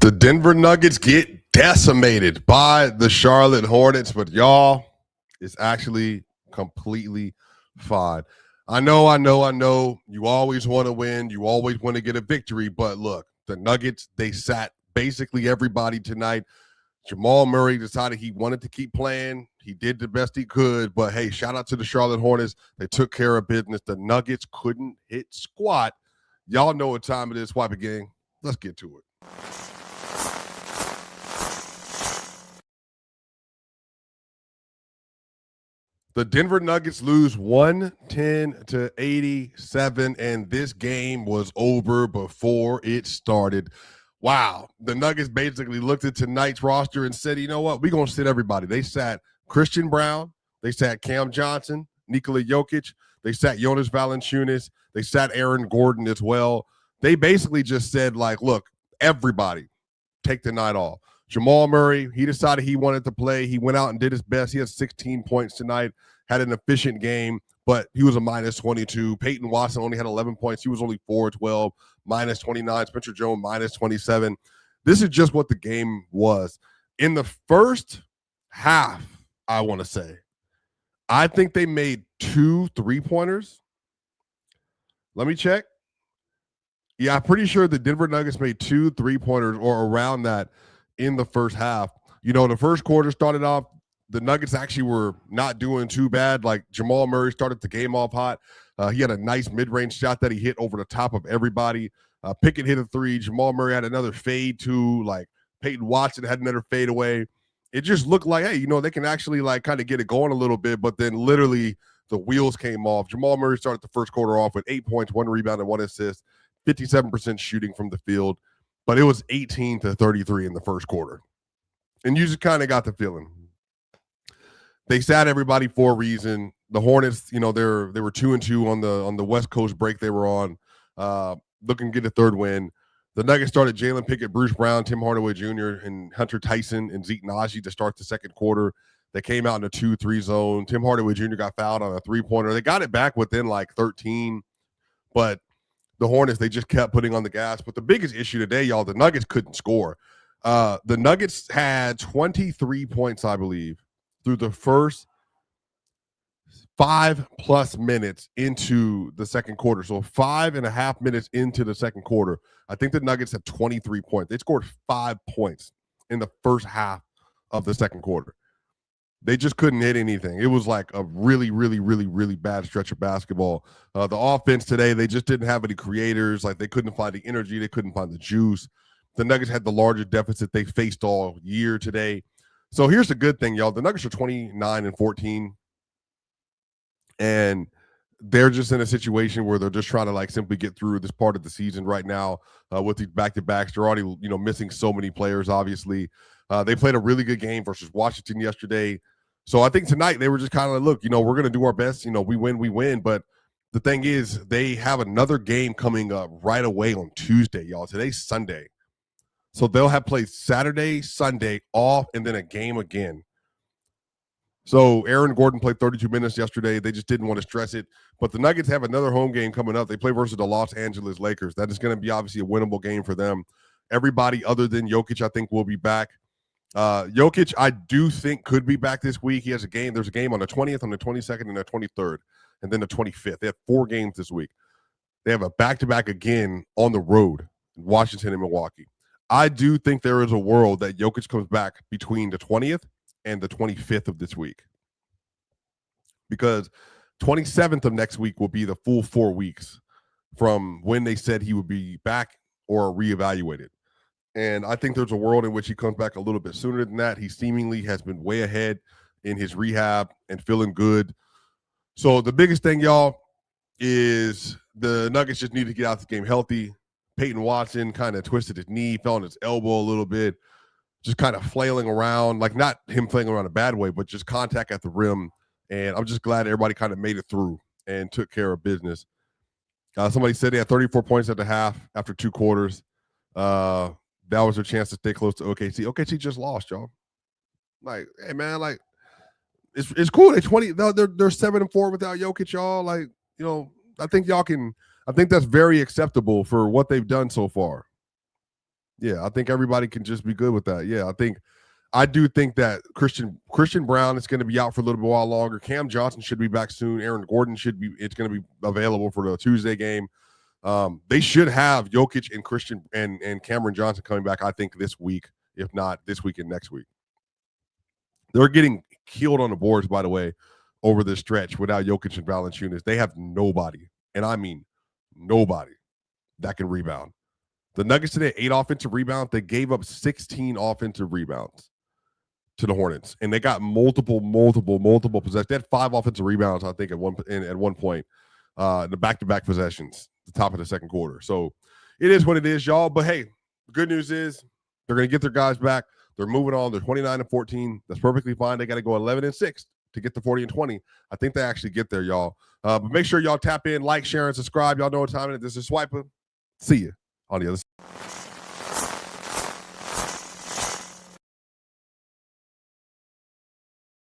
The Denver Nuggets get decimated by the Charlotte Hornets, but y'all, it's actually completely fine. I know. You always want to win. You always want to get a victory, but look, the Nuggets, they sat basically everybody tonight. Jamal Murray decided he wanted to keep playing. He did the best he could, but hey, shout out to the Charlotte Hornets. They took care of business. The Nuggets couldn't hit squat. Y'all know what time it is, Swipa gang. Let's get to it. The Denver Nuggets lose 110-87, and this game was over before it started. Wow. The Nuggets basically looked at tonight's roster and said, you know what? We're going to sit everybody. They sat Christian Brown. They sat Cam Johnson, Nikola Jokic. They sat Jonas Valanciunas. They sat Aaron Gordon as well. They basically just said, like, look, everybody take the night off. Jamal Murray, he decided he wanted to play. He went out and did his best. He had 16 points tonight, had an efficient game, but he was a minus 22. Peyton Watson only had 11 points. He was only 4-12, minus 29. Spencer Jones, minus 27. This is just what the game was. In the first half, I want to say, I think they made 2 3-pointers. Let me check. Yeah, I'm pretty sure the Denver Nuggets made 2 3-pointers or around that in the first half. You know, the first quarter started off, the Nuggets actually were not doing too bad. Like Jamal Murray started the game off hot. He had a nice mid-range shot that he hit over the top of everybody. Pickett hit a 3. Jamal Murray had another fade too. Like Peyton Watson had another fade away. It just looked like, hey, you know, they can actually like kind of get it going a little bit, but then literally the wheels came off. Jamal Murray started the first quarter off with 8 points, 1 rebound, and 1 assist, 57% shooting from the field, but it was 18-33 in the first quarter. And you just kind of got the feeling. They sat everybody for a reason. The Hornets, you know, they were 2-2 on the West Coast break they were on, looking to get a third win. The Nuggets started Jalen Pickett, Bruce Brown, Tim Hardaway Jr., and Hunter Tyson and Zeke Naji to start the second quarter. They came out in a 2-3 zone. Tim Hardaway Jr. got fouled on a 3-pointer. They got it back within like 13, but the Hornets, they just kept putting on the gas. But the biggest issue today, y'all, the Nuggets couldn't score. The Nuggets had 23 points, I believe, through the first 5+ minutes into the second quarter. So 5.5 minutes into the second quarter, I think the Nuggets had 23 points. They scored 5 points in the first half of the second quarter. They just couldn't hit anything. It was like a really, really, really, really bad stretch of basketball. The offense today, they just didn't have any creators. Like they couldn't find the energy. They couldn't find the juice. The Nuggets had the largest deficit they faced all year today. So here's the good thing, y'all. The Nuggets are 29-14. And they're just in a situation where they're just trying to like simply get through this part of the season right now with these back-to-backs. They're already, you know, missing so many players, obviously. They played a really good game versus Washington yesterday. So I think tonight they were just kind of, look, you know, we're going to do our best. You know, we win. But the thing is, they have another game coming up right away on Tuesday, y'all. Today's Sunday. So they'll have played Saturday, Sunday off, and then a game again. So Aaron Gordon played 32 minutes yesterday. They just didn't want to stress it. But the Nuggets have another home game coming up. They play versus the Los Angeles Lakers. That is going to be obviously a winnable game for them. Everybody other than Jokic, I think, will be back. Jokic, I do think, could be back this week. He has a game. There's a game on the 20th, on the 22nd, and the 23rd, and then the 25th. They have 4 games this week. They have a back-to-back again on the road in Washington and Milwaukee. I do think there is a world that Jokic comes back between the 20th and the 25th of this week, because 27th of next week will be the full 4 weeks from when they said he would be back or reevaluated. And I think there's a world in which he comes back a little bit sooner than that. He seemingly has been way ahead in his rehab and feeling good. So the biggest thing, y'all, is the Nuggets just need to get out the game healthy. Peyton Watson kind of twisted his knee, fell on his elbow a little bit, just kind of flailing around, like not him flailing around a bad way, but just contact at the rim. And I'm just glad everybody kind of made it through and took care of business. Somebody said they had 34 points at the half after 2 quarters. That was their chance to stay close to OKC. OKC just lost, y'all. Like, hey man, like it's cool. They're 7-4 without Jokic, y'all. Like, you know, I think y'all can. I think that's very acceptable for what they've done so far. Yeah, I think everybody can just be good with that. Yeah, I do think that Christian Brown is going to be out for a little bit while longer. Cam Johnson should be back soon. Aaron Gordon it's going to be available for the Tuesday game. They should have Jokic and Christian and Cameron Johnson coming back, I think, this week, if not this week and next week. They're getting killed on the boards, by the way, over this stretch without Jokic and Valanciunas. They have nobody, and I mean nobody, that can rebound. The Nuggets today, 8 offensive rebounds. They gave up 16 offensive rebounds to the Hornets, and they got multiple possessions. They had 5 offensive rebounds, I think, at one point, the back-to-back possessions, the top of the second quarter. So it is what it is, y'all. But hey, the good news is they're going to get their guys back. They're moving on. They're 29-14. That's perfectly fine. They got to go 11-6 to get to 40-20. I think they actually get there, y'all. But make sure y'all tap in, like, share, and subscribe. Y'all know what time it is. This is Swipa. See you on the other side.